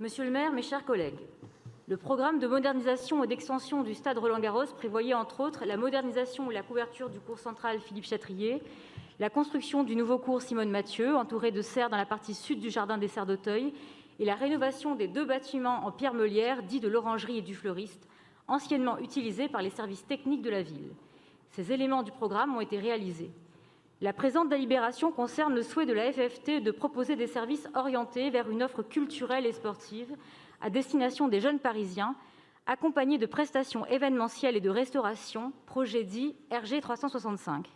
Monsieur le maire, mes chers collègues, le programme de modernisation et d'extension du stade Roland-Garros prévoyait entre autres la modernisation et la couverture du cours central Philippe-Châtrier, la construction du nouveau cours Simone-Mathieu, entouré de serres dans la partie sud du jardin des Serres d'Auteuil, et la rénovation des 2 bâtiments en pierre meulière, dits de l'Orangerie et du Fleuriste, anciennement utilisés par les services techniques de la ville. Ces éléments du programme ont été réalisés. La présente délibération concerne le souhait de la FFT de proposer des services orientés vers une offre culturelle et sportive à destination des jeunes Parisiens, accompagnés de prestations événementielles et de restauration, projet dit RG 365.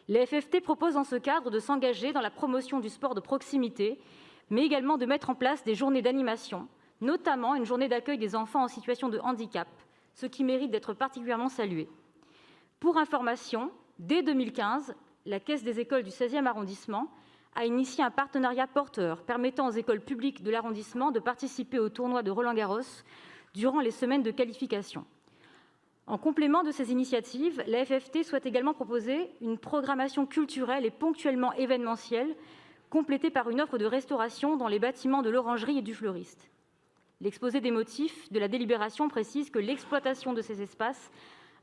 La FFT propose dans ce cadre de s'engager dans la promotion du sport de proximité, mais également de mettre en place des journées d'animation, notamment une journée d'accueil des enfants en situation de handicap, ce qui mérite d'être particulièrement salué. Pour information, dès 2015, la Caisse des écoles du 16e arrondissement a initié un partenariat porteur permettant aux écoles publiques de l'arrondissement de participer au tournoi de Roland-Garros durant les semaines de qualification. En complément de ces initiatives, la FFT souhaite également proposer une programmation culturelle et ponctuellement événementielle, complétée par une offre de restauration dans les bâtiments de l'Orangerie et du Fleuriste. L'exposé des motifs de la délibération précise que l'exploitation de ces espaces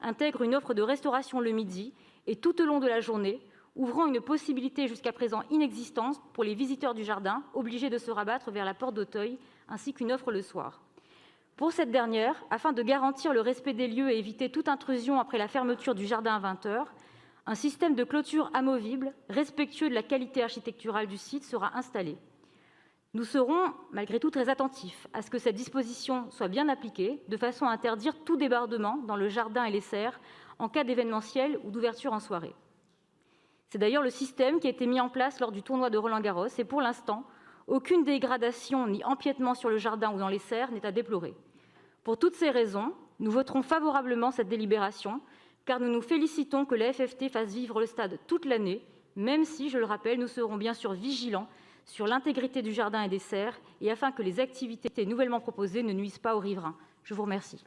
intègre une offre de restauration le midi et tout au long de la journée, ouvrant une possibilité jusqu'à présent inexistante pour les visiteurs du jardin, obligés de se rabattre vers la porte d'Auteuil, ainsi qu'une offre le soir. Pour cette dernière, afin de garantir le respect des lieux et éviter toute intrusion après la fermeture du jardin à 20 h, un système de clôture amovible, respectueux de la qualité architecturale du site, sera installé. Nous serons, malgré tout, très attentifs à ce que cette disposition soit bien appliquée, de façon à interdire tout débordement dans le jardin et les serres en cas d'événementiel ou d'ouverture en soirée. C'est d'ailleurs le système qui a été mis en place lors du tournoi de Roland-Garros et pour l'instant, aucune dégradation ni empiètement sur le jardin ou dans les serres n'est à déplorer. Pour toutes ces raisons, nous voterons favorablement cette délibération, car nous nous félicitons que la FFT fasse vivre le stade toute l'année, même si, je le rappelle, nous serons bien sûr vigilants sur l'intégrité du jardin et des serres et afin que les activités nouvellement proposées ne nuisent pas aux riverains. Je vous remercie.